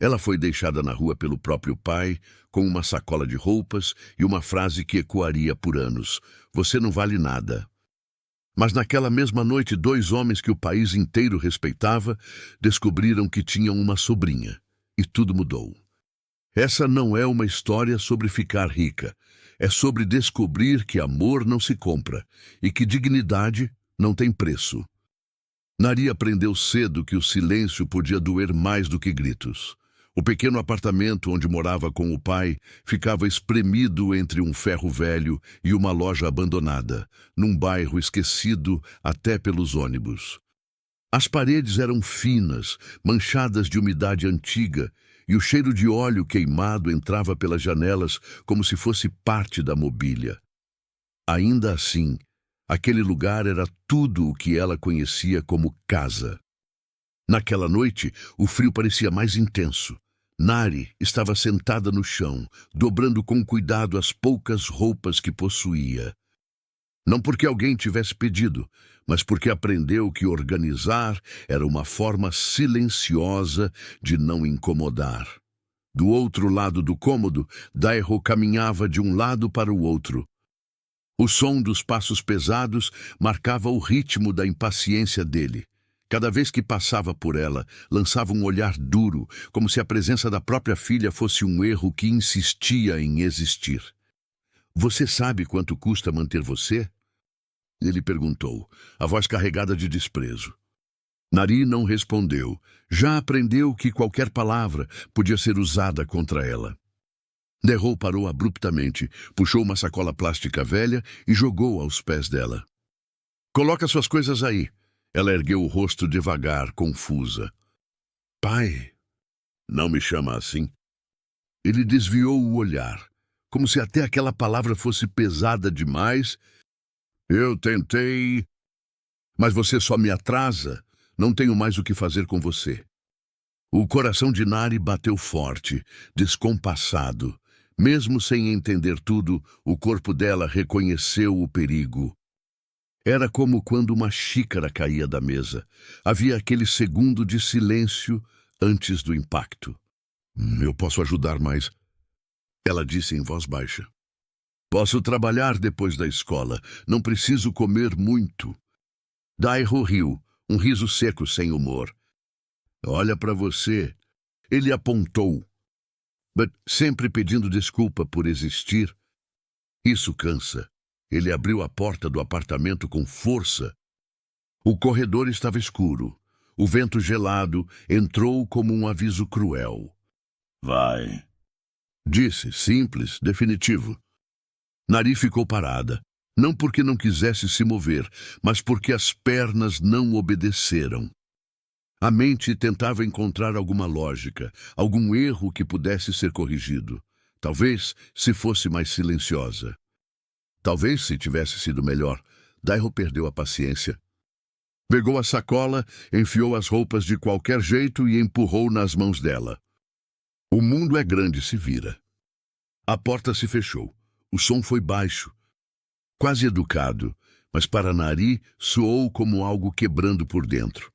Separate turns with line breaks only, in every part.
Ela foi deixada na rua pelo próprio pai, com uma sacola de roupas e uma frase que ecoaria por anos: "Você não vale nada." Mas naquela mesma noite, dois homens que o país inteiro respeitava descobriram que tinham uma sobrinha. E tudo mudou. Essa não é uma história sobre ficar rica. É sobre descobrir que amor não se compra e que dignidade não tem preço. Nari aprendeu cedo que o silêncio podia doer mais do que gritos. O pequeno apartamento onde morava com o pai ficava espremido entre um ferro velho e uma loja abandonada, num bairro esquecido até pelos ônibus. As paredes eram finas, manchadas de umidade antiga, e o cheiro de óleo queimado entrava pelas janelas como se fosse parte da mobília. Ainda assim, aquele lugar era tudo o que ela conhecia como casa. Naquela noite, o frio parecia mais intenso. Nari estava sentada no chão, dobrando com cuidado as poucas roupas que possuía. Não porque alguém tivesse pedido, mas porque aprendeu que organizar era uma forma silenciosa de não incomodar. Do outro lado do cômodo, Dairo caminhava de um lado para o outro. O som dos passos pesados marcava o ritmo da impaciência dele. Cada vez que passava por ela, lançava um olhar duro, como se a presença da própria filha fosse um erro que insistia em existir. "Você sabe quanto custa manter você?" Ele perguntou, a voz carregada de desprezo. Nari não respondeu. Já aprendeu que qualquer palavra podia ser usada contra ela. Dairo parou abruptamente, puxou uma sacola plástica velha e jogou aos pés dela. "Coloca suas coisas aí." Ela ergueu o rosto devagar, confusa. "Pai, não me chama assim." Ele desviou o olhar, como se até aquela palavra fosse pesada demais. "Eu tentei, mas você só me atrasa. Não tenho mais o que fazer com você." O coração de Nari bateu forte, descompassado. Mesmo sem entender tudo, o corpo dela reconheceu o perigo. Era como quando uma xícara caía da mesa. Havia aquele segundo de silêncio antes do impacto. "Eu posso ajudar mais," ela disse em voz baixa. "Posso trabalhar depois da escola. Não preciso comer muito." Dairo riu, um riso seco sem humor. "Olha para você." Ele apontou. "But sempre pedindo desculpa por existir. Isso cansa." Ele abriu a porta do apartamento com força. O corredor estava escuro. O vento gelado entrou como um aviso cruel. "Vai," disse, simples, definitivo. Nari ficou parada, não porque não quisesse se mover, mas porque as pernas não obedeceram. A mente tentava encontrar alguma lógica, algum erro que pudesse ser corrigido. Talvez se fosse mais silenciosa. Talvez se tivesse sido melhor. Dairo perdeu a paciência. Pegou a sacola, enfiou as roupas de qualquer jeito e empurrou nas mãos dela. "O mundo é grande, se vira." A porta se fechou. O som foi baixo, quase educado, mas para Nari soou como algo quebrando por dentro.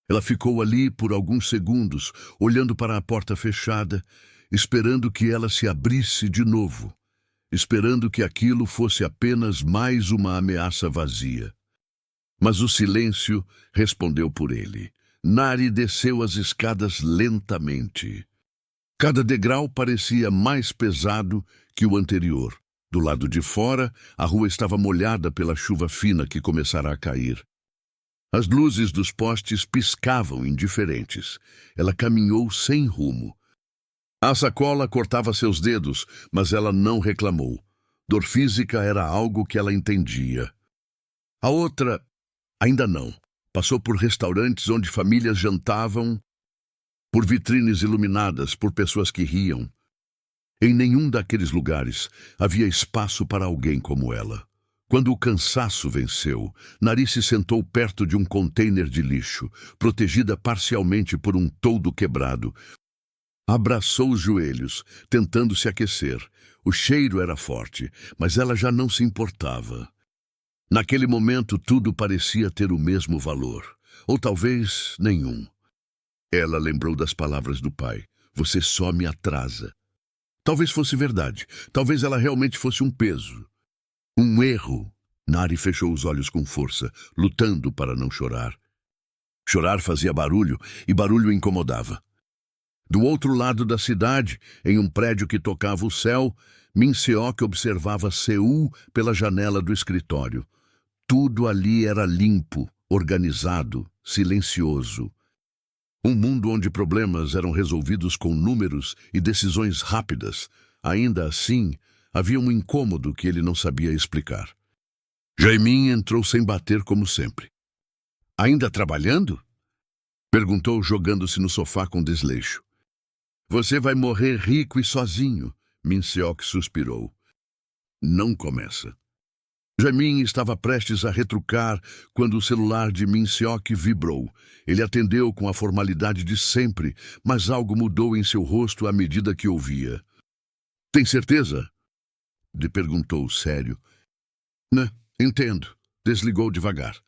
Ela ficou ali por alguns segundos, olhando para a porta fechada, esperando que ela se abrisse de novo. Esperando que aquilo fosse apenas mais uma ameaça vazia. Mas o silêncio respondeu por ele. Nari desceu as escadas lentamente. Cada degrau parecia mais pesado que o anterior. Do lado de fora, a rua estava molhada pela chuva fina que começara a cair. As luzes dos postes piscavam indiferentes. Ela caminhou sem rumo. A sacola cortava seus dedos, mas ela não reclamou. Dor física era algo que ela entendia. A outra, ainda não. Passou por restaurantes onde famílias jantavam, por vitrines iluminadas, por pessoas que riam. Em nenhum daqueles lugares havia espaço para alguém como ela. Quando o cansaço venceu, Nari se sentou perto de um container de lixo, protegida parcialmente por um toldo quebrado. Abraçou os joelhos, tentando se aquecer. O cheiro era forte, mas ela já não se importava. Naquele momento, tudo parecia ter o mesmo valor, ou talvez nenhum. Ela lembrou das palavras do pai. Você só me atrasa. Talvez fosse verdade. Talvez ela realmente fosse um peso. Um erro. Nari fechou os olhos com força, lutando para não chorar. Chorar fazia barulho, e barulho incomodava. Do outro lado da cidade, em um prédio que tocava o céu, Min Seok observava Seul pela janela do escritório. Tudo ali era limpo, organizado, silencioso. Um mundo onde problemas eram resolvidos com números e decisões rápidas. Ainda assim, havia um incômodo que ele não sabia explicar. Jae-min entrou sem bater como sempre. "Ainda trabalhando?" perguntou, jogando-se no sofá com desleixo. "Você vai morrer rico e sozinho", Min Seok suspirou. "Não começa." Jae-min estava prestes a retrucar quando o celular de Min Seok vibrou. Ele atendeu com a formalidade de sempre, mas algo mudou em seu rosto à medida que ouvia. "Tem certeza?" lhe perguntou, sério. "Né, entendo." Desligou devagar.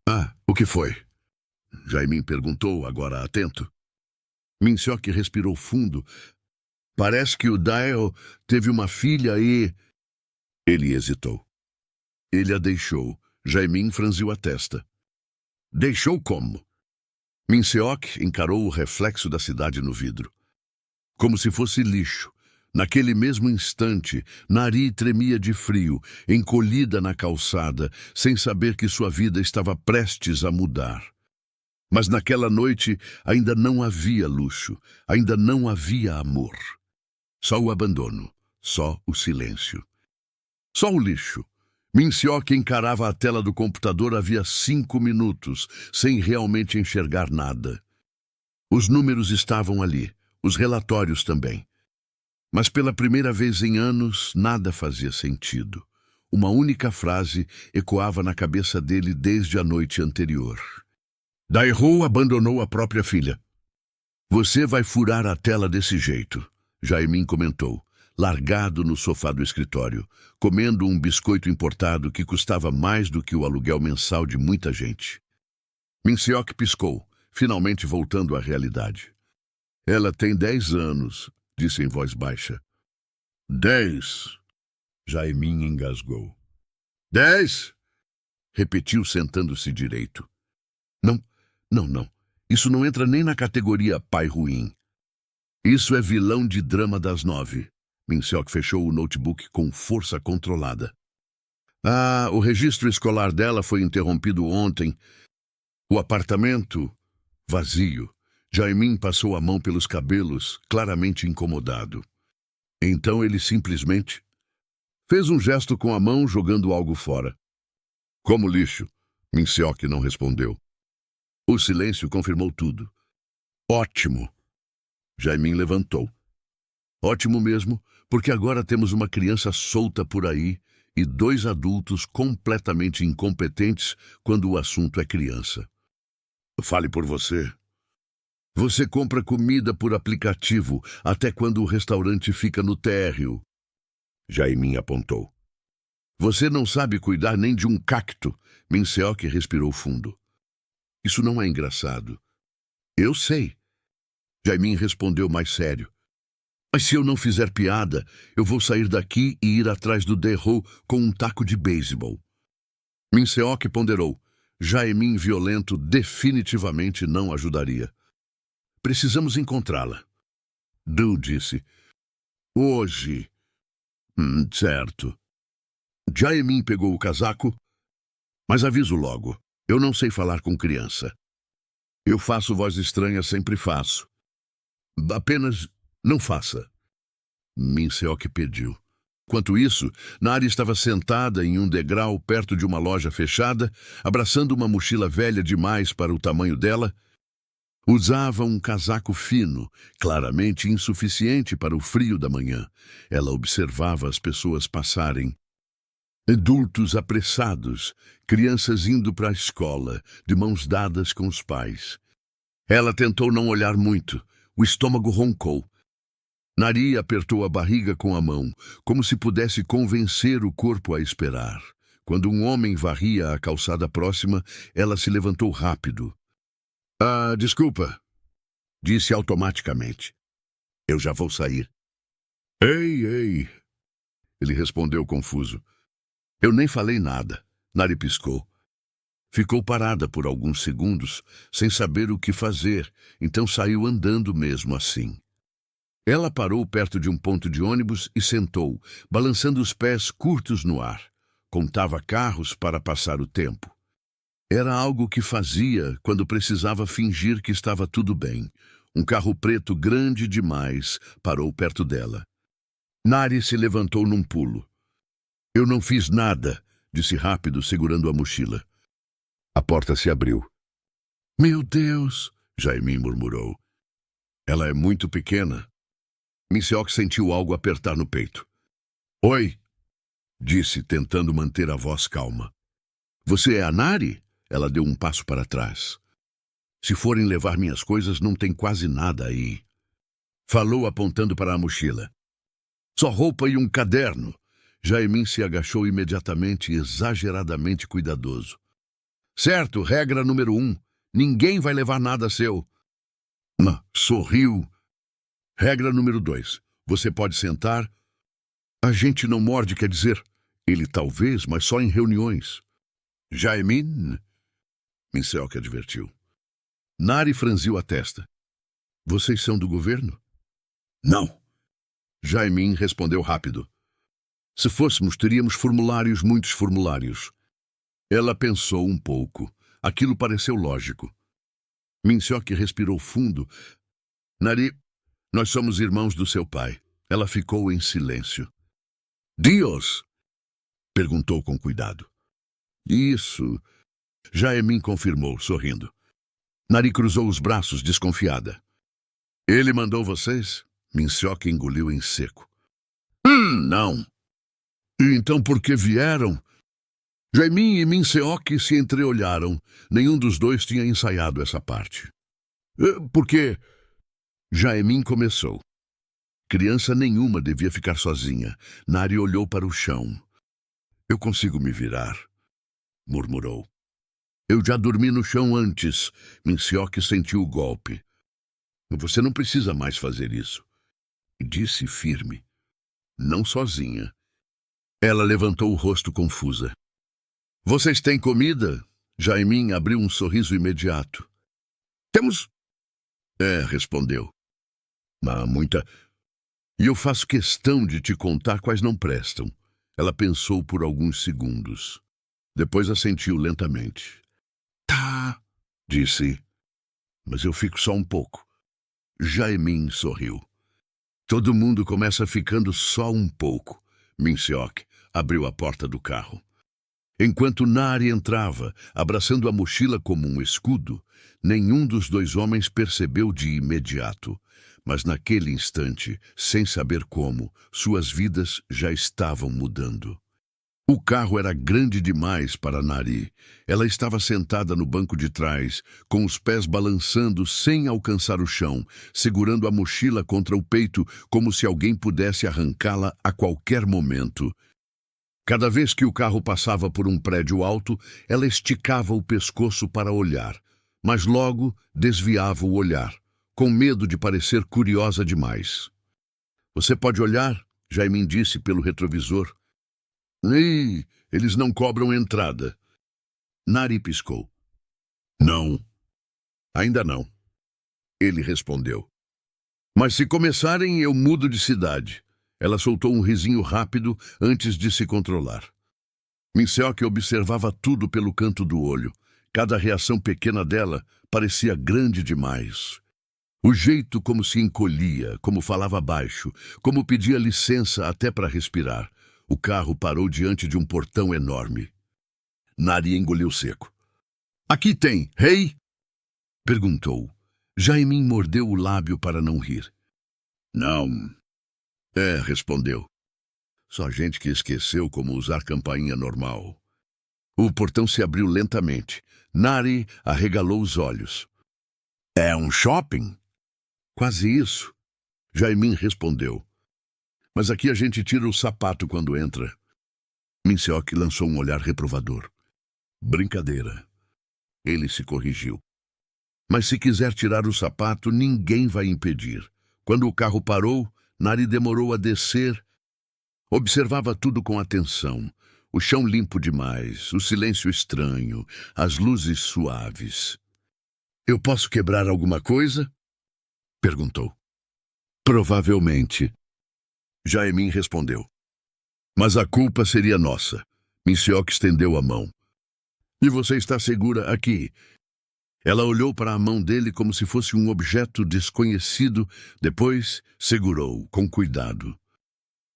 "Ah, o que foi?" Jae-min perguntou, agora atento. Min Seok respirou fundo. "Parece que o Daeo teve uma filha e..." Ele hesitou. Ele a deixou. Jae-min franziu a testa. "Deixou como?" Min Seok encarou o reflexo da cidade no vidro. Como se fosse lixo. Naquele mesmo instante, Nari tremia de frio, encolhida na calçada, sem saber que sua vida estava prestes a mudar. Mas naquela noite ainda não havia luxo, ainda não havia amor. Só o abandono, só o silêncio. Só o lixo. Min Seok encarava a tela do computador havia 5 minutos, sem realmente enxergar nada. Os números estavam ali, os relatórios também. Mas pela primeira vez em anos, nada fazia sentido. Uma única frase ecoava na cabeça dele desde a noite anterior. Dae-ho abandonou a própria filha. "Você vai furar a tela desse jeito", Jae-min comentou, largado no sofá do escritório, comendo um biscoito importado que custava mais do que o aluguel mensal de muita gente. Min Seok piscou, finalmente voltando à realidade. "Ela tem 10 anos", disse em voz baixa. 10. Jae-min engasgou. 10? Repetiu, sentando-se direito. Não. Isso não entra nem na categoria pai ruim. Isso é vilão de drama das 9. Min Seok fechou o notebook com força controlada. O registro escolar dela foi interrompido ontem. O apartamento, vazio. Jae-min passou a mão pelos cabelos, claramente incomodado. Então ele simplesmente fez um gesto com a mão, jogando algo fora. Como lixo, Min Seok não respondeu. O silêncio confirmou tudo. Ótimo. Jae-min levantou. Ótimo mesmo, porque agora temos uma criança solta por aí e 2 adultos completamente incompetentes quando o assunto é criança. Fale por você. Você compra comida por aplicativo até quando o restaurante fica no térreo. Jae-min apontou. Você não sabe cuidar nem de um cacto. Min Seok respirou fundo. Isso não é engraçado. Eu sei. Jae-min respondeu mais sério. Mas se eu não fizer piada, eu vou sair daqui e ir atrás do Dae-ho com um taco de beisebol. Min Seok ponderou. Jae-min violento definitivamente não ajudaria. Precisamos encontrá-la. Du disse. Hoje. Certo. Jae-min pegou o casaco. Mas aviso logo. Eu não sei falar com criança. Eu faço voz estranha, sempre faço. Apenas não faça. Min Seok pediu. Enquanto isso, Nari estava sentada em um degrau perto de uma loja fechada, abraçando uma mochila velha demais para o tamanho dela. Usava um casaco fino, claramente insuficiente para o frio da manhã. Ela observava as pessoas passarem. Adultos apressados, crianças indo para a escola, de mãos dadas com os pais. Ela tentou não olhar muito. O estômago roncou. Nari apertou a barriga com a mão, como se pudesse convencer o corpo a esperar. Quando um homem varria a calçada próxima, ela se levantou rápido. Desculpa, disse automaticamente. Eu já vou sair. Ei, ei, ele respondeu confuso. Eu nem falei nada. Nari piscou. Ficou parada por alguns segundos, sem saber o que fazer, então saiu andando mesmo assim. Ela parou perto de um ponto de ônibus e sentou, balançando os pés curtos no ar. Contava carros para passar o tempo. Era algo que fazia quando precisava fingir que estava tudo bem. Um carro preto grande demais parou perto dela. Nari se levantou num pulo. Eu não fiz nada, disse rápido, segurando a mochila. A porta se abriu. Meu Deus, Jaimin murmurou. Ela é muito pequena. Min Seok sentiu algo apertar no peito. Oi, disse, tentando manter a voz calma. Você é a Nari? Ela deu um passo para trás. Se forem levar minhas coisas, não tem quase nada aí. Falou apontando para a mochila. Só roupa e um caderno. Jaimin se agachou imediatamente, exageradamente cuidadoso. Certo, regra número 1. Ninguém vai levar nada seu. Sorriu. Regra número 2. Você pode sentar. A gente não morde, quer dizer, ele talvez, mas só em reuniões. Jaimin? Min Seok advertiu. Nari franziu a testa. Vocês são do governo? Não. Jaimin respondeu rápido. Se fôssemos, teríamos formulários, muitos formulários. Ela pensou um pouco. Aquilo pareceu lógico. Min Seok respirou fundo. Nari, nós somos irmãos do seu pai. Ela ficou em silêncio. Dios? Perguntou com cuidado. Isso. Jaimin confirmou, sorrindo. Nari cruzou os braços, desconfiada. Ele mandou vocês? Min Seok engoliu em seco. Não. E então por que vieram? Jaimin e Min Seok se entreolharam. Nenhum dos dois tinha ensaiado essa parte. Porque Jaimin começou. Criança nenhuma devia ficar sozinha. Nari olhou para o chão. Eu consigo me virar, murmurou. Eu já dormi no chão antes. Min Seok sentiu o golpe. Você não precisa mais fazer isso. Disse firme. Não sozinha. Ela levantou o rosto confusa. Vocês têm comida? Jaimin abriu um sorriso imediato. Temos. Respondeu. Muita. E eu faço questão de te contar quais não prestam. Ela pensou por alguns segundos. Depois assentiu lentamente. Tá, disse. Mas eu fico só um pouco. Jaimin sorriu. Todo mundo começa ficando só um pouco. Min Seok abriu a porta do carro. Enquanto Nari entrava, abraçando a mochila como um escudo, nenhum dos dois homens percebeu de imediato. Mas naquele instante, sem saber como, suas vidas já estavam mudando. O carro era grande demais para Nari. Ela estava sentada no banco de trás, com os pés balançando sem alcançar o chão, segurando a mochila contra o peito como se alguém pudesse arrancá-la a qualquer momento. Cada vez que o carro passava por um prédio alto, ela esticava o pescoço para olhar, mas logo desviava o olhar, com medo de parecer curiosa demais. Você pode olhar, Jaimin disse pelo retrovisor. Eles não cobram entrada. Nari piscou. Não. Ainda não. Ele respondeu. Mas se começarem, eu mudo de cidade. Ela soltou um risinho rápido antes de se controlar. Min Seok observava tudo pelo canto do olho. Cada reação pequena dela parecia grande demais. O jeito como se encolhia, como falava baixo, como pedia licença até para respirar. O carro parou diante de um portão enorme. Nari engoliu seco. Aqui tem, rei? Perguntou. Jaimin mordeu o lábio para não rir. Não. Respondeu. Só gente que esqueceu como usar campainha normal. O portão se abriu lentamente. Nari arregalou os olhos. É um shopping? Quase isso. Jaimin respondeu. Mas aqui a gente tira o sapato quando entra. Min Seok lançou um olhar reprovador. Brincadeira. Ele se corrigiu. Mas se quiser tirar o sapato, ninguém vai impedir. Quando o carro parou, Nari demorou a descer. Observava tudo com atenção. O chão limpo demais, o silêncio estranho, as luzes suaves. "Eu posso quebrar alguma coisa?" perguntou. "Provavelmente." Jaemin respondeu. "Mas a culpa seria nossa." Min-seok estendeu a mão. "E você está segura aqui?" Ela olhou para a mão dele como se fosse um objeto desconhecido, depois segurou, com cuidado.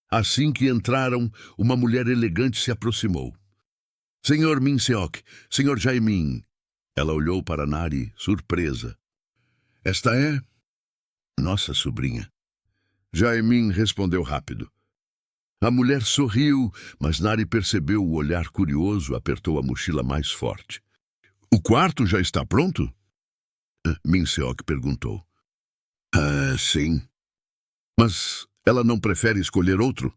Assim que entraram, uma mulher elegante se aproximou. "Senhor Min-seok, Senhor Jaemin." Ela olhou para Nari, surpresa. "Esta é nossa sobrinha." Jaemin respondeu rápido. A mulher sorriu, mas Nari percebeu o olhar curioso, apertou a mochila mais forte. "O quarto já está pronto?" Min-seok perguntou. Sim." "Mas ela não prefere escolher outro?"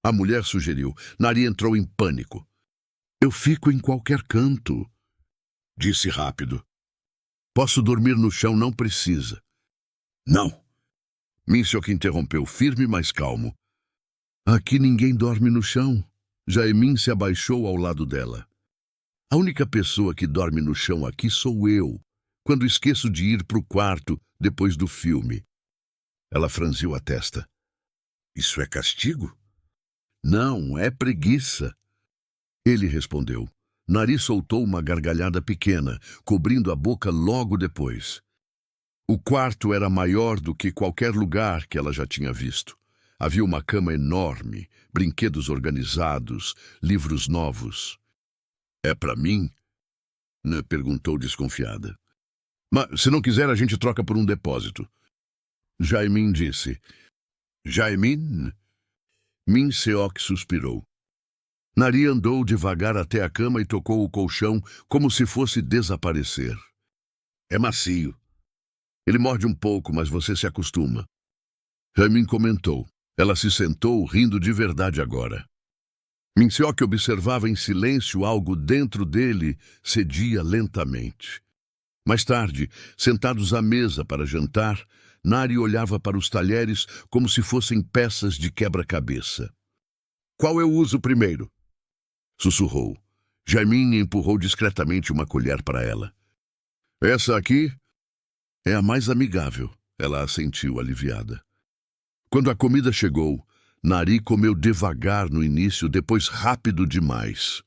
A mulher sugeriu. Nari entrou em pânico. "Eu fico em qualquer canto." Disse rápido. "Posso dormir no chão, não precisa." "Não." Min-seok interrompeu, firme, mas calmo. "Aqui ninguém dorme no chão." Jaemin se abaixou ao lado dela. "A única pessoa que dorme no chão aqui sou eu, quando esqueço de ir para o quarto depois do filme." Ela franziu a testa. "Isso é castigo?" "Não, é preguiça." Ele respondeu. Nari soltou uma gargalhada pequena, cobrindo a boca logo depois. O quarto era maior do que qualquer lugar que ela já tinha visto. Havia uma cama enorme, brinquedos organizados, livros novos. "É para mim?" Perguntou desconfiada. "Mas se não quiser, a gente troca por um depósito." Jaemin disse. "Jaemin?" Min-seok suspirou. Nari andou devagar até a cama e tocou o colchão como se fosse desaparecer. "É macio. Ele morde um pouco, mas você se acostuma." Jaemin comentou. Ela se sentou, rindo de verdade agora. Min-seok observava em silêncio algo dentro dele, cedia lentamente. Mais tarde, sentados à mesa para jantar, Nari olhava para os talheres como se fossem peças de quebra-cabeça. "Qual eu uso primeiro?" sussurrou. Jaemin empurrou discretamente uma colher para ela. "Essa aqui é a mais amigável." Ela assentiu, aliviada. Quando a comida chegou, Nari comeu devagar no início, depois rápido demais.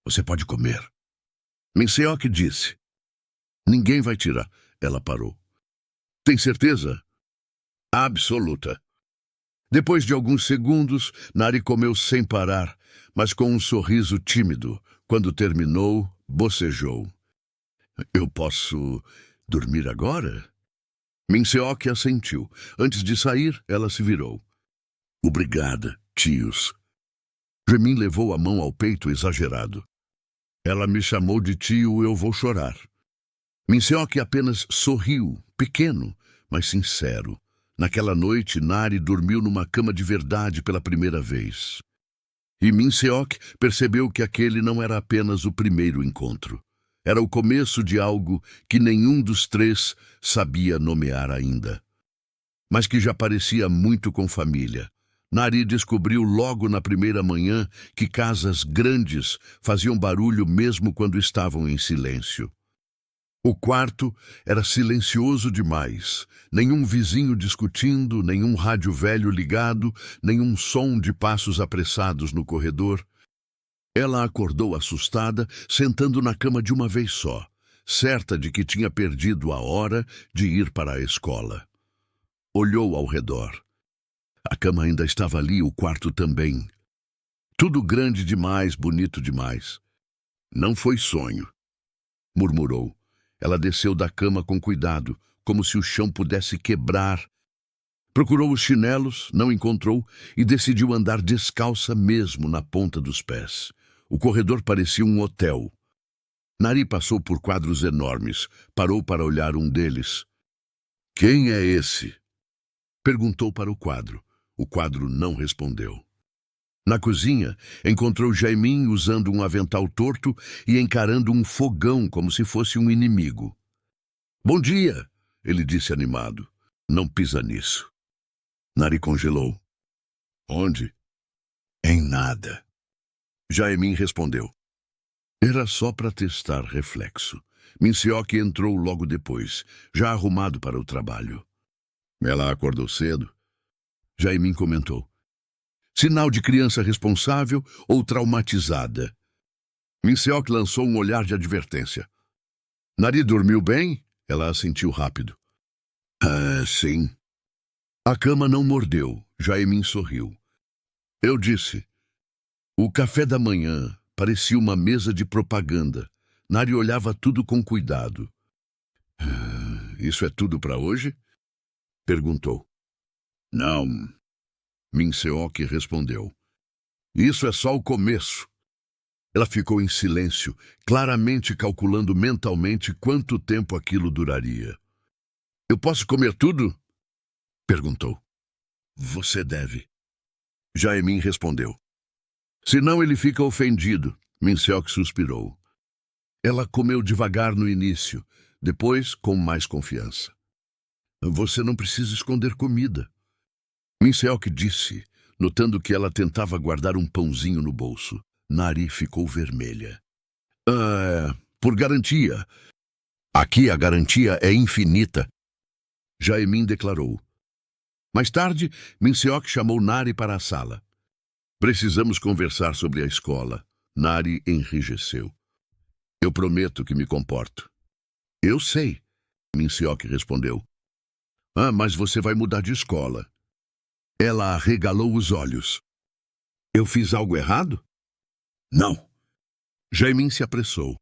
"Você pode comer." Min-seok disse. "Ninguém vai tirar." Ela parou. "Tem certeza?" "Absoluta." Depois de alguns segundos, Nari comeu sem parar, mas com um sorriso tímido. Quando terminou, bocejou. "Eu posso dormir agora?" Min-seok assentiu. Antes de sair, ela se virou. "Obrigada, tios." Jaemin levou a mão ao peito exagerado. "Ela me chamou de tio, eu vou chorar." Min-seok apenas sorriu, pequeno, mas sincero. Naquela noite, Nari dormiu numa cama de verdade pela primeira vez. E Min-seok percebeu que aquele não era apenas o primeiro encontro. Era o começo de algo que nenhum dos três sabia nomear ainda, mas que já parecia muito com família. Nari descobriu logo na primeira manhã que casas grandes faziam barulho mesmo quando estavam em silêncio. O quarto era silencioso demais. Nenhum vizinho discutindo, nenhum rádio velho ligado, nenhum som de passos apressados no corredor. Ela acordou assustada, sentando na cama de uma vez só, certa de que tinha perdido a hora de ir para a escola. Olhou ao redor. A cama ainda estava ali, o quarto também. Tudo grande demais, bonito demais. "Não foi sonho", murmurou. Ela desceu da cama com cuidado, como se o chão pudesse quebrar. Procurou os chinelos, não encontrou e decidiu andar descalça mesmo na ponta dos pés. O corredor parecia um hotel. Nari passou por quadros enormes, parou para olhar um deles. "Quem é esse?" perguntou para o quadro. O quadro não respondeu. Na cozinha, encontrou Jaemin usando um avental torto e encarando um fogão como se fosse um inimigo. "Bom dia", ele disse animado. Não pisa nisso. Nari congelou. Onde? Em nada. Jaemin respondeu. Era só para testar reflexo. Minseok entrou logo depois, já arrumado para o trabalho. Ela acordou cedo. Jaemin comentou. Sinal de criança responsável ou traumatizada? Minseok lançou um olhar de advertência. Nari dormiu bem? Ela assentiu rápido. Sim. A cama não mordeu. Jaemin sorriu. Eu disse. O café da manhã parecia uma mesa de propaganda. Nari olhava tudo com cuidado. Isso é tudo para hoje? Perguntou. Não. Minseok respondeu. Isso é só o começo. Ela ficou em silêncio, claramente calculando mentalmente quanto tempo aquilo duraria. Eu posso comer tudo? Perguntou. Você deve. Jaemin respondeu. Senão ele fica ofendido. Minseok suspirou. Ela comeu devagar no início, depois com mais confiança. Você não precisa esconder comida. Minseok disse, notando que ela tentava guardar um pãozinho no bolso. Nari ficou vermelha. Por garantia. Aqui a garantia é infinita. Jaemin declarou. Mais tarde, Minseok chamou Nari para a sala. Precisamos conversar sobre a escola. Nari enrijeceu. Eu prometo que me comporto. Eu sei, Minseok respondeu. Mas você vai mudar de escola. Ela arregalou os olhos. Eu fiz algo errado? Não. Jaemin se apressou.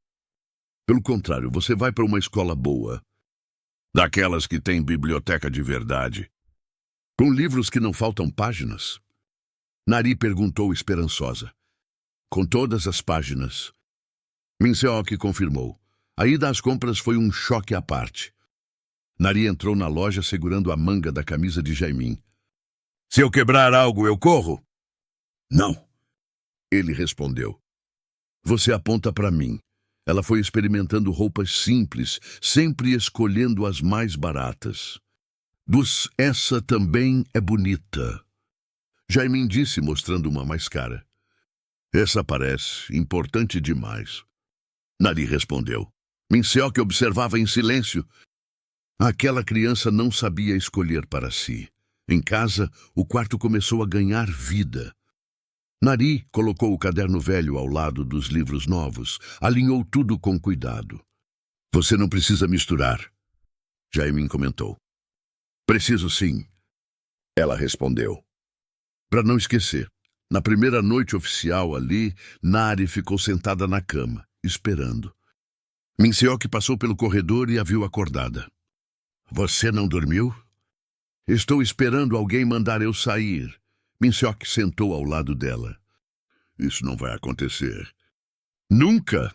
Pelo contrário, você vai para uma escola boa. Daquelas que tem biblioteca de verdade. Com livros que não faltam páginas. Nari perguntou esperançosa. Com todas as páginas. Minseok confirmou. A ida às compras foi um choque à parte. Nari entrou na loja segurando a manga da camisa de Jaemin. Se eu quebrar algo, eu corro? Não. Ele respondeu. Você aponta para mim. Ela foi experimentando roupas simples, sempre escolhendo as mais baratas. Essa também é bonita. Jaemin disse, mostrando uma mais cara. Essa parece importante demais. Nari respondeu. Minseok observava em silêncio. Aquela criança não sabia escolher para si. Em casa, o quarto começou a ganhar vida. Nari colocou o caderno velho ao lado dos livros novos, alinhou tudo com cuidado. Você não precisa misturar, Jaemin comentou. Preciso sim, ela respondeu. Para não esquecer, na primeira noite oficial ali, Nari ficou sentada na cama, esperando. Minseok passou pelo corredor e a viu acordada. Você não dormiu? Estou esperando alguém mandar eu sair. Minseok sentou ao lado dela. Isso não vai acontecer. Nunca?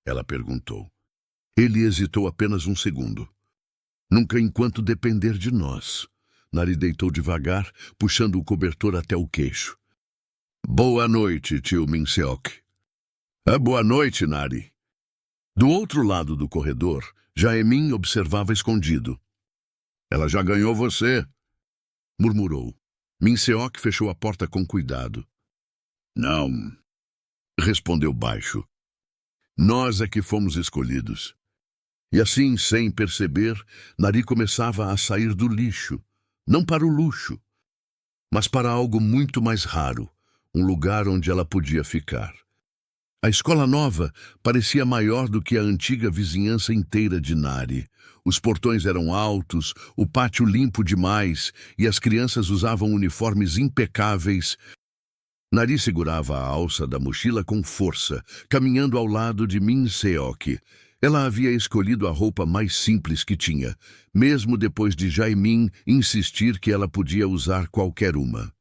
Ela perguntou. Ele hesitou apenas um segundo. Nunca enquanto depender de nós. Nari deitou devagar, puxando o cobertor até o queixo. Boa noite, tio Minseok. Boa noite, Nari. Do outro lado do corredor, Jaemin observava escondido. Ela já ganhou você, murmurou. Minseok fechou a porta com cuidado. Não, respondeu baixo. Nós é que fomos escolhidos. E assim, sem perceber, Nari começava a sair do lixo, não para o luxo, mas para algo muito mais raro, um lugar onde ela podia ficar. A escola nova parecia maior do que a antiga vizinhança inteira de Nari. Os portões eram altos, o pátio limpo demais e as crianças usavam uniformes impecáveis. Nari segurava a alça da mochila com força, caminhando ao lado de Minseok. Ela havia escolhido a roupa mais simples que tinha, mesmo depois de Jaemin insistir que ela podia usar qualquer uma.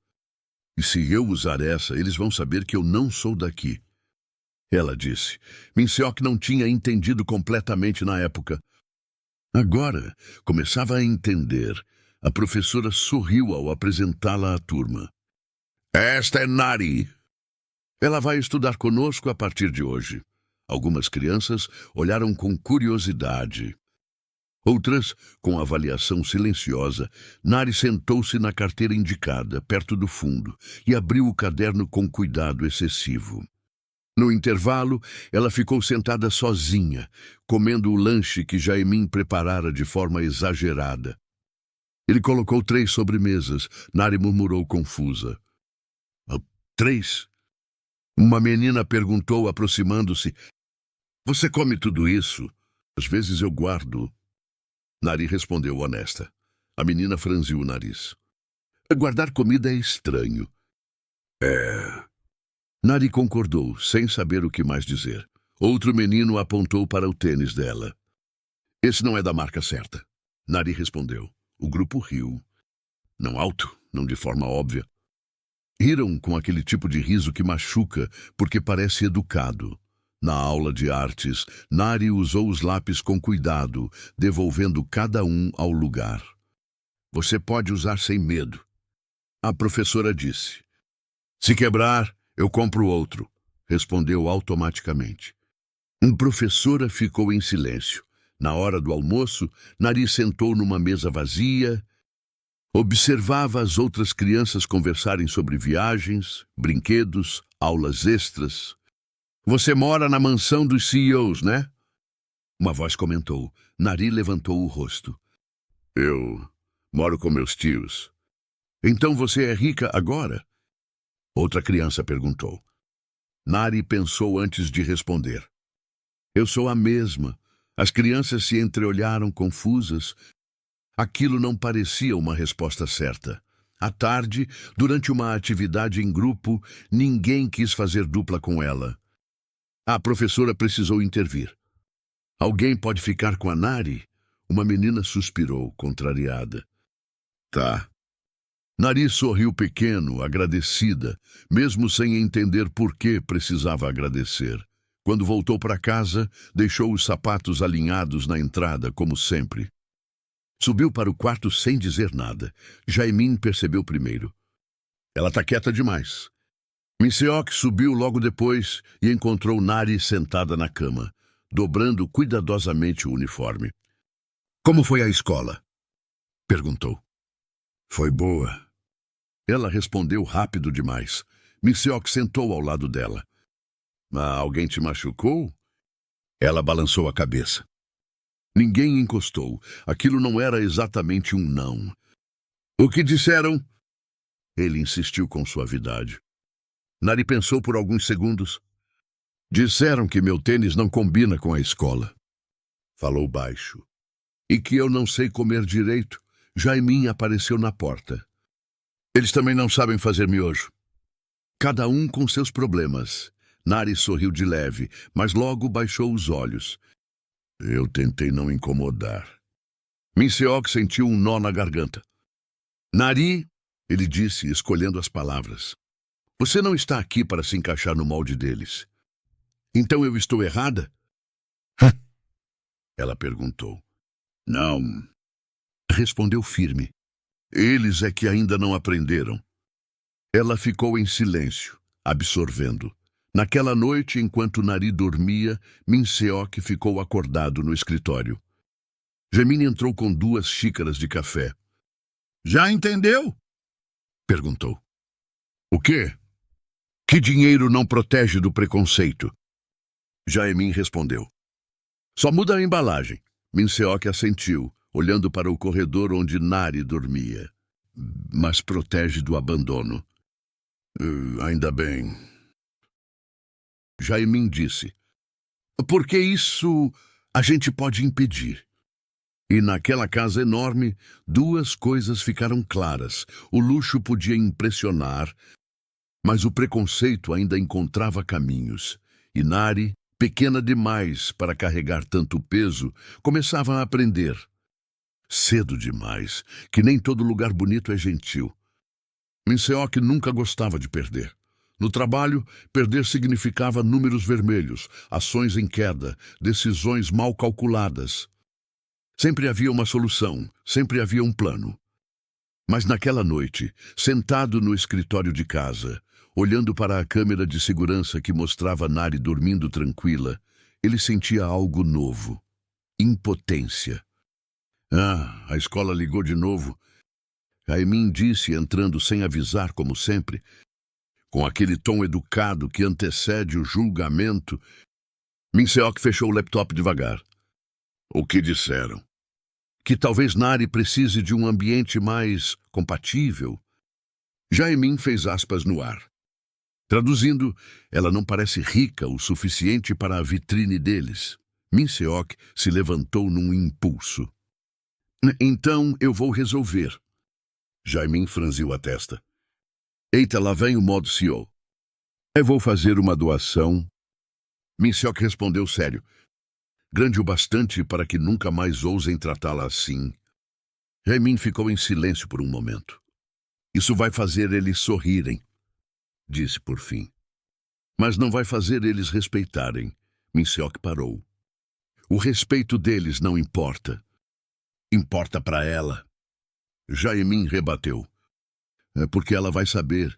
E se eu usar essa, eles vão saber que eu não sou daqui. Ela disse. Minseok não tinha entendido completamente na época. Agora, começava a entender. A professora sorriu ao apresentá-la à turma. Esta é Nari. Ela vai estudar conosco a partir de hoje. Algumas crianças olharam com curiosidade. Outras, com avaliação silenciosa, Nari sentou-se na carteira indicada, perto do fundo, e abriu o caderno com cuidado excessivo. No intervalo, ela ficou sentada sozinha, comendo o lanche que Jaemin preparara de forma exagerada. Ele colocou 3 sobremesas. Nari murmurou confusa. 3? Uma menina perguntou, aproximando-se. Você come tudo isso? Às vezes eu guardo. Nari respondeu honesta. A menina franziu o nariz. Guardar comida é estranho. Nari concordou, sem saber o que mais dizer. Outro menino apontou para o tênis dela. Esse não é da marca certa. Nari respondeu. O grupo riu. Não alto, não de forma óbvia. Riram com aquele tipo de riso que machuca porque parece educado. Na aula de artes, Nari usou os lápis com cuidado, devolvendo cada um ao lugar. Você pode usar sem medo. A professora disse. Se quebrar, eu compro outro, respondeu automaticamente. A professora ficou em silêncio. Na hora do almoço, Nari sentou numa mesa vazia, observava as outras crianças conversarem sobre viagens, brinquedos, aulas extras. Você mora na mansão dos CEOs, né? Uma voz comentou. Nari levantou o rosto. Eu moro com meus tios. Então você é rica agora? Outra criança perguntou. Nari pensou antes de responder. Eu sou a mesma. As crianças se entreolharam confusas. Aquilo não parecia uma resposta certa. À tarde, durante uma atividade em grupo, ninguém quis fazer dupla com ela. A professora precisou intervir. Alguém pode ficar com a Nari? Uma menina suspirou, contrariada. Tá. Nari sorriu pequeno, agradecida, mesmo sem entender por que precisava agradecer. Quando voltou para casa, deixou os sapatos alinhados na entrada, como sempre. Subiu para o quarto sem dizer nada. Jaemin percebeu primeiro. Ela tá quieta demais. Min-seok subiu logo depois e encontrou Nari sentada na cama, dobrando cuidadosamente o uniforme. Como foi a escola? Perguntou. Foi boa. Ela respondeu rápido demais. Min-seok sentou ao lado dela. Alguém te machucou? Ela balançou a cabeça. Ninguém encostou. Aquilo não era exatamente um não. O que disseram? Ele insistiu com suavidade. Nari pensou por alguns segundos. Disseram que meu tênis não combina com a escola. Falou baixo. E que eu não sei comer direito. Jaemin apareceu na porta. Eles também não sabem fazer miojo. Cada um com seus problemas. Nari sorriu de leve, mas logo baixou os olhos. Eu tentei não incomodar. Min-seok sentiu um nó na garganta. Nari, ele disse, escolhendo as palavras. Você não está aqui para se encaixar no molde deles. Então eu estou errada? Ela perguntou. Não. Respondeu firme. Eles é que ainda não aprenderam. Ela ficou em silêncio, absorvendo. Naquela noite, enquanto Nari dormia, Min-seok ficou acordado no escritório. Jaemin entrou com 2 xícaras de café. Já entendeu? Perguntou. O quê? Que dinheiro não protege do preconceito? Jaemin respondeu. Só muda a embalagem. Min-seok assentiu, olhando para o corredor onde Nari dormia. Mas protege do abandono. Ainda bem. Jaemin disse. Porque isso a gente pode impedir. E naquela casa enorme, 2 coisas ficaram claras. O luxo podia impressionar, mas o preconceito ainda encontrava caminhos. E Nari, pequena demais para carregar tanto peso, começava a aprender. Cedo demais, que nem todo lugar bonito é gentil. Min-seok nunca gostava de perder. No trabalho, perder significava números vermelhos, ações em queda, decisões mal calculadas. Sempre havia uma solução, sempre havia um plano. Mas naquela noite, sentado no escritório de casa, olhando para a câmera de segurança que mostrava Nari dormindo tranquila, ele sentia algo novo. Impotência. A escola ligou de novo. Jaemin disse, entrando sem avisar, como sempre, com aquele tom educado que antecede o julgamento. Min Seok fechou o laptop devagar. O que disseram? Que talvez Nari precise de um ambiente mais compatível. Jaemin fez aspas no ar. Traduzindo, ela não parece rica o suficiente para a vitrine deles. Min Seok se levantou num impulso. Então eu vou resolver. Jaemin franziu a testa. Eita, lá vem o modo CEO. Eu vou fazer uma doação. Min Seok respondeu sério. Grande o bastante para que nunca mais ousem tratá-la assim. Jaemin ficou em silêncio por um momento. Isso vai fazer eles sorrirem, disse por fim. Mas não vai fazer eles respeitarem. Min Seok parou. O respeito deles não importa. Importa para ela. Jaemin rebateu. É porque ela vai saber.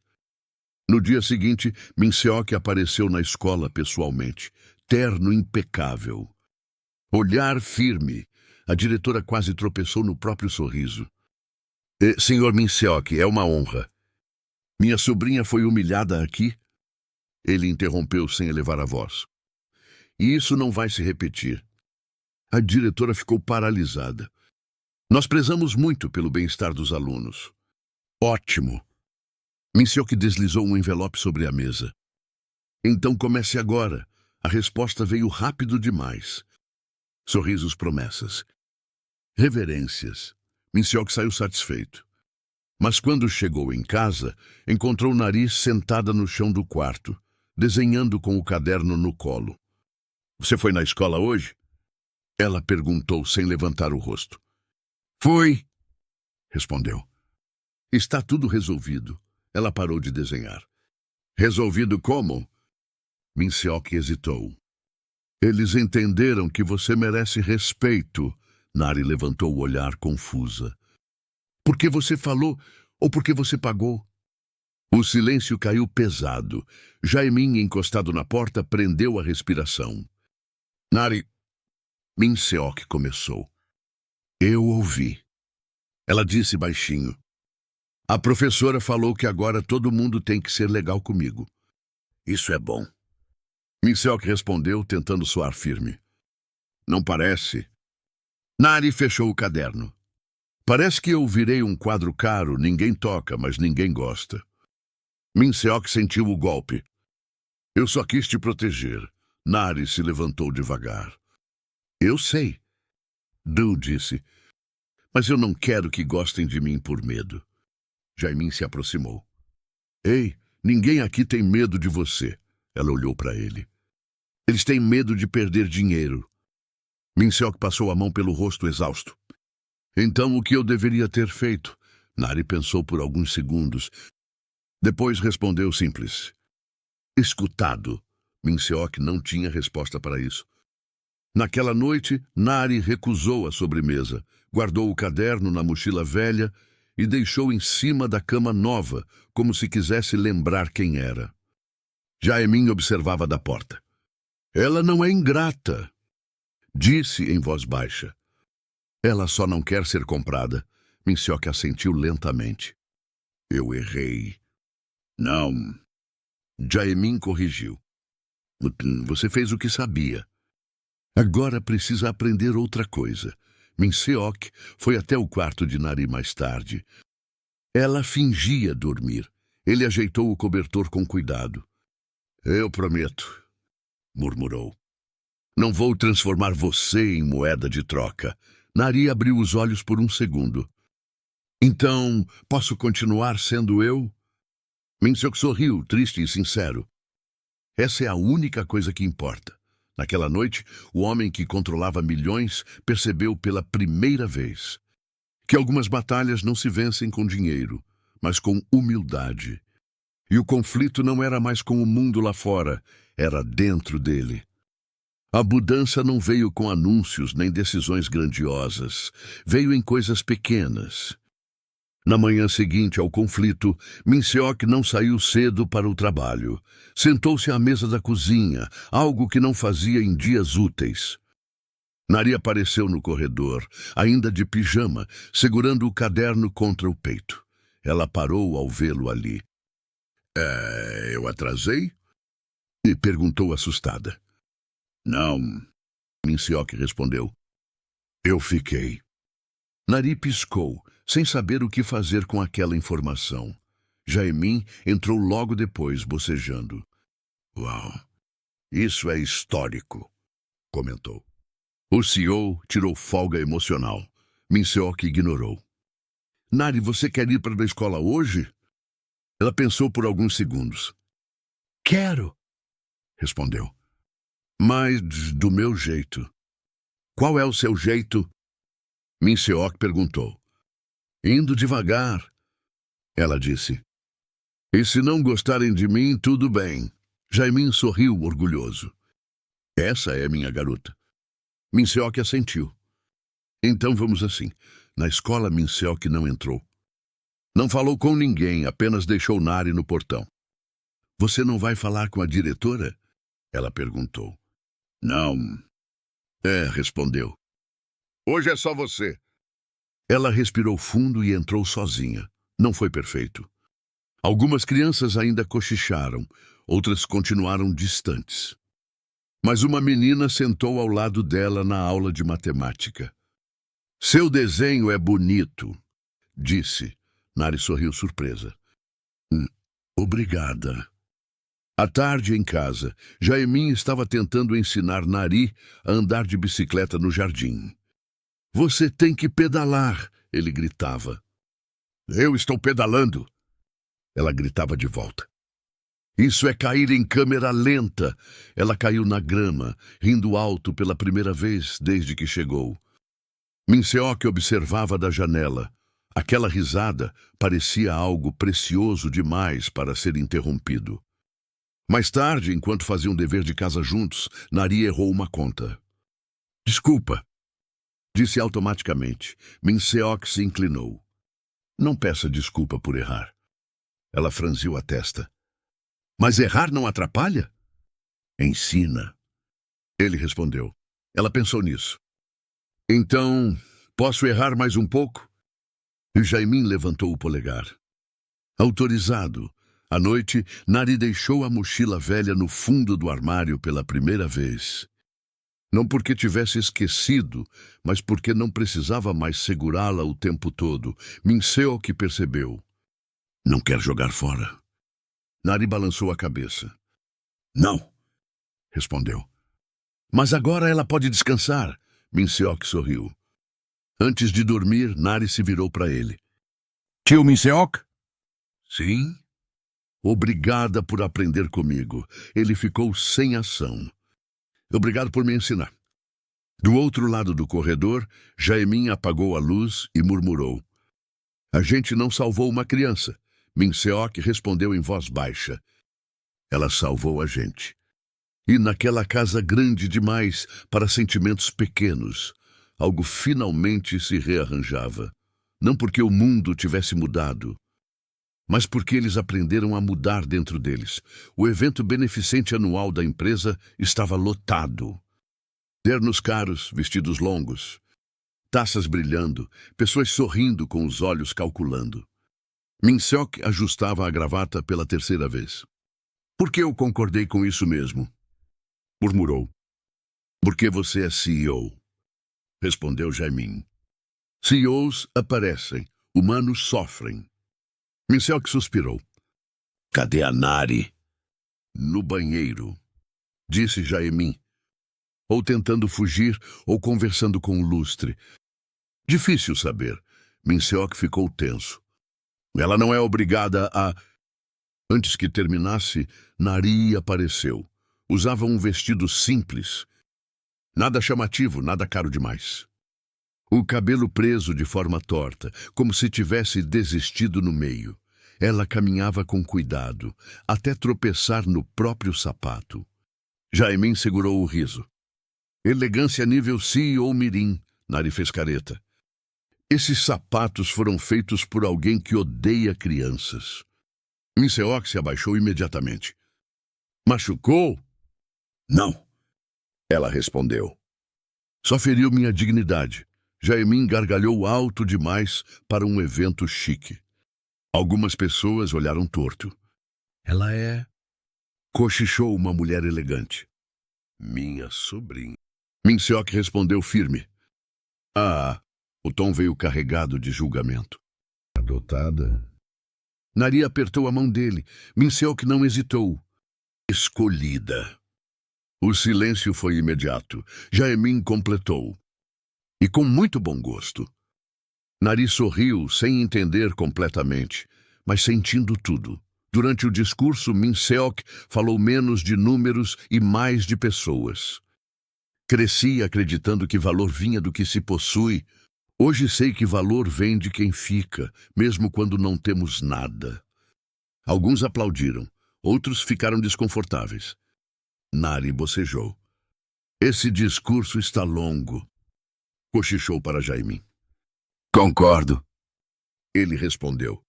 No dia seguinte, Min Seok apareceu na escola pessoalmente, terno impecável. Olhar firme. A diretora quase tropeçou no próprio sorriso. Senhor Min Seok, é uma honra. Minha sobrinha foi humilhada aqui? Ele interrompeu sem elevar a voz. E isso não vai se repetir. A diretora ficou paralisada. Nós prezamos muito pelo bem-estar dos alunos. Ótimo. Min Seok deslizou um envelope sobre a mesa. Então comece agora. A resposta veio rápido demais. Sorrisos, promessas. Reverências. Min Seok saiu satisfeito. Mas quando chegou em casa, encontrou Nari sentada no chão do quarto, desenhando com o caderno no colo. Você foi na escola hoje? Ela perguntou sem levantar o rosto. Fui, respondeu. Está tudo resolvido. Ela parou de desenhar. Resolvido como? Min Seok hesitou. Eles entenderam que você merece respeito. Nari levantou o olhar confusa. Por que você falou ou porque você pagou? O silêncio caiu pesado. Jaemin, encostado na porta, prendeu a respiração. Nari, Min Seok começou. Eu ouvi. Ela disse baixinho. A professora falou que agora todo mundo tem que ser legal comigo. Isso é bom. Min Seok respondeu, tentando soar firme. Não parece. Nari fechou o caderno. Parece que eu virei um quadro caro, ninguém toca, mas ninguém gosta. Min Seok sentiu o golpe. Eu só quis te proteger. Nari se levantou devagar. Eu sei. Du disse. Mas eu não quero que gostem de mim por medo. Jaemin se aproximou. Ei, ninguém aqui tem medo de você. Ela olhou para ele. Eles têm medo de perder dinheiro. Min Seok passou a mão pelo rosto exausto. Então o que eu deveria ter feito? Nari pensou por alguns segundos. Depois respondeu simples. Escutado. Min Seok não tinha resposta para isso. Naquela noite, Nari recusou a sobremesa, guardou o caderno na mochila velha e deixou em cima da cama nova, como se quisesse lembrar quem era. Jaemin observava da porta. Ela não é ingrata, disse em voz baixa. Ela só não quer ser comprada. Min Seok assentiu lentamente. Eu errei. Não. Jaemin corrigiu. Você fez o que sabia. Agora precisa aprender outra coisa. Min Seok foi até o quarto de Nari mais tarde. Ela fingia dormir. Ele ajeitou o cobertor com cuidado. Eu prometo, murmurou. Não vou transformar você em moeda de troca. Nari abriu os olhos por um segundo. Então, posso continuar sendo eu? Min Seok sorriu, triste e sincero. Essa é a única coisa que importa. Naquela noite, o homem que controlava milhões percebeu pela primeira vez que algumas batalhas não se vencem com dinheiro, mas com humildade. E o conflito não era mais com o mundo lá fora, era dentro dele. A mudança não veio com anúncios nem decisões grandiosas, veio em coisas pequenas. Na manhã seguinte ao conflito, Min Seok não saiu cedo para o trabalho. Sentou-se à mesa da cozinha, algo que não fazia em dias úteis. Nari apareceu no corredor, ainda de pijama, segurando o caderno contra o peito. Ela parou ao vê-lo ali. Eu atrasei? E perguntou assustada. Não, Minseok respondeu. Eu fiquei. Nari piscou, sem saber o que fazer com aquela informação. Jaemin entrou logo depois, bocejando. Uau, isso é histórico, comentou. O CEO tirou folga emocional. Minseok ignorou. Nari, você quer ir para a escola hoje? Ela pensou por alguns segundos. Quero, respondeu. Mas do meu jeito. Qual é o seu jeito? Minseok perguntou. Indo devagar, ela disse. E se não gostarem de mim, tudo bem. Jaemin sorriu orgulhoso. Essa é minha garota. Minseok assentiu. Então vamos assim. Na escola, Minseok não entrou. Não falou com ninguém, apenas deixou Nari no portão. Você não vai falar com a diretora? Ela perguntou. Não. Respondeu. Hoje é só você. Ela respirou fundo e entrou sozinha. Não foi perfeito. Algumas crianças ainda cochicharam, outras continuaram distantes. Mas uma menina sentou ao lado dela na aula de matemática. Seu desenho é bonito, disse. Nari sorriu surpresa. Obrigada. À tarde, em casa, Jaemin estava tentando ensinar Nari a andar de bicicleta no jardim. Você tem que pedalar, ele gritava. Eu estou pedalando, ela gritava de volta. Isso é cair em câmera lenta. Ela caiu na grama, rindo alto pela primeira vez desde que chegou. Minseok observava da janela. Aquela risada parecia algo precioso demais para ser interrompido. Mais tarde, enquanto faziam dever de casa juntos, Nari errou uma conta. Desculpa, disse automaticamente. Minseok se inclinou. Não peça desculpa por errar. Ela franziu a testa. Mas errar não atrapalha? Ensina. Ele respondeu. Ela pensou nisso. Então, posso errar mais um pouco? E Jaemin levantou o polegar. Autorizado. À noite, Nari deixou a mochila velha no fundo do armário pela primeira vez. Não porque tivesse esquecido, mas porque não precisava mais segurá-la o tempo todo. Minseok percebeu. Não quer jogar fora? Nari balançou a cabeça. Não, respondeu. Mas agora ela pode descansar. Minseok sorriu. Antes de dormir, Nari se virou para ele. Tio Minseok? Sim? Obrigada por aprender comigo. Ele ficou sem ação. Obrigado por me ensinar. Do outro lado do corredor, Jaemin apagou a luz e murmurou. A gente não salvou uma criança. Minseok respondeu em voz baixa. Ela salvou a gente. E naquela casa grande demais para sentimentos pequenos, algo finalmente se rearranjava. Não porque o mundo tivesse mudado, mas porque eles aprenderam a mudar dentro deles. O evento beneficente anual da empresa estava lotado. Ternos caros, vestidos longos, taças brilhando, pessoas sorrindo com os olhos calculando. Minseok ajustava a gravata pela terceira vez. Por que eu concordei com isso mesmo? Murmurou. Porque você é CEO, respondeu Jaemin. CEOs aparecem, humanos sofrem. Minseok suspirou. Cadê a Nari? No banheiro, disse Jaemin. Ou tentando fugir, ou conversando com o lustre. Difícil saber. Minseok ficou tenso. Ela não é obrigada a... Antes que terminasse, Nari apareceu. Usava um vestido simples. Nada chamativo, nada caro demais. O cabelo preso de forma torta, como se tivesse desistido no meio. Ela caminhava com cuidado, até tropeçar no próprio sapato. Jaemin segurou o riso. Elegância nível CEO Mirim, Nari fez careta. Esses sapatos foram feitos por alguém que odeia crianças. Minseok se abaixou imediatamente. Machucou? Não, ela respondeu. Só feriu minha dignidade. Jaemin gargalhou alto demais para um evento chique. Algumas pessoas olharam torto. Ela é... Cochichou uma mulher elegante. Minha sobrinha. Min Seok respondeu firme. Ah, o tom veio carregado de julgamento. Adotada? Nari apertou a mão dele. Min Seok não hesitou. Escolhida. O silêncio foi imediato. Jaemin completou. E com muito bom gosto. Nari sorriu, sem entender completamente, mas sentindo tudo. Durante o discurso, Min Seok falou menos de números e mais de pessoas. Cresci acreditando que valor vinha do que se possui. Hoje sei que valor vem de quem fica, mesmo quando não temos nada. Alguns aplaudiram, outros ficaram desconfortáveis. Nari bocejou. Esse discurso está longo. Cochichou para Jaemin. Concordo. Ele respondeu.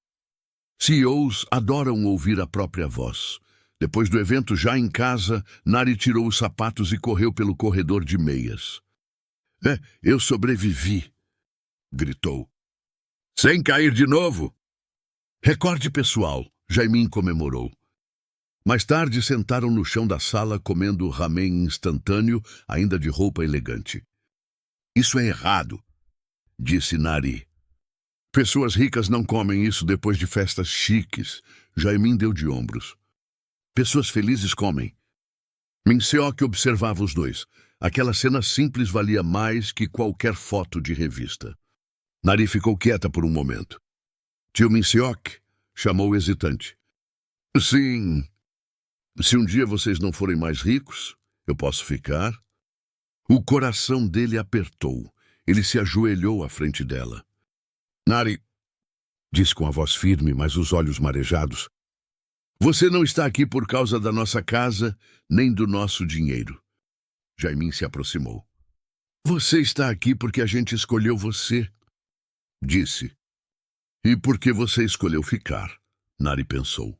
CEOs adoram ouvir a própria voz. Depois do evento, já em casa, Nari tirou os sapatos e correu pelo corredor de meias. Eu sobrevivi, gritou. Sem cair de novo? Recorde pessoal, Jaemin comemorou. Mais tarde, sentaram no chão da sala comendo ramen instantâneo, ainda de roupa elegante. Isso é errado, disse Nari. Pessoas ricas não comem isso depois de festas chiques. Jaemin deu de ombros. Pessoas felizes comem. Min Seok observava os dois. Aquela cena simples valia mais que qualquer foto de revista. Nari ficou quieta por um momento. Tio Min Seok, chamou hesitante. Sim. Se um dia vocês não forem mais ricos, eu posso ficar? O coração dele apertou. Ele se ajoelhou à frente dela. Nari, disse com a voz firme, mas os olhos marejados, você não está aqui por causa da nossa casa, nem do nosso dinheiro. Jaemin se aproximou. Você está aqui porque a gente escolheu você, disse. E porque você escolheu ficar, Nari pensou.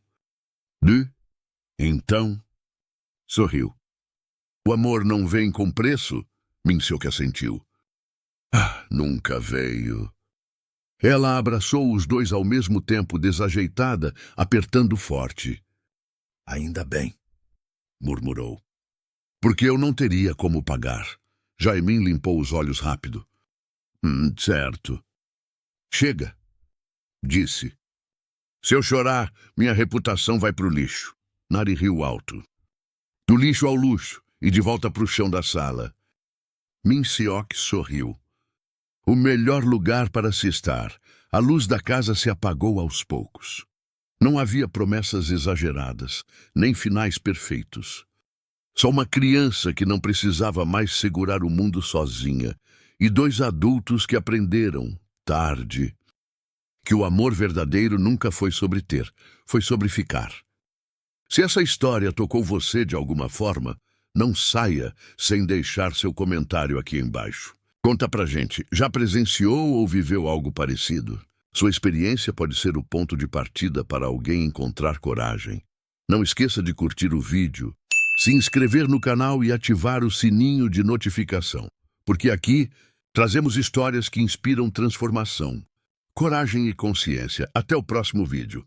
Então, sorriu. O amor não vem com preço? Min Seok assentiu. Nunca veio. Ela abraçou os dois ao mesmo tempo, desajeitada, apertando forte. Ainda bem, murmurou. Porque eu não teria como pagar. Jaemin limpou os olhos rápido. Certo. Chega, disse. Se eu chorar, minha reputação vai pro lixo. Nari riu alto. Do lixo ao luxo e de volta pro chão da sala. Min Seok sorriu. O melhor lugar para se estar. A luz da casa se apagou aos poucos. Não havia promessas exageradas, nem finais perfeitos. Só uma criança que não precisava mais segurar o mundo sozinha, e dois adultos que aprenderam, tarde, que o amor verdadeiro nunca foi sobre ter, foi sobre ficar. Se essa história tocou você de alguma forma, não saia sem deixar seu comentário aqui embaixo. Conta pra gente, já presenciou ou viveu algo parecido? Sua experiência pode ser o ponto de partida para alguém encontrar coragem. Não esqueça de curtir o vídeo, se inscrever no canal e ativar o sininho de notificação, porque aqui trazemos histórias que inspiram transformação, coragem e consciência. Até o próximo vídeo.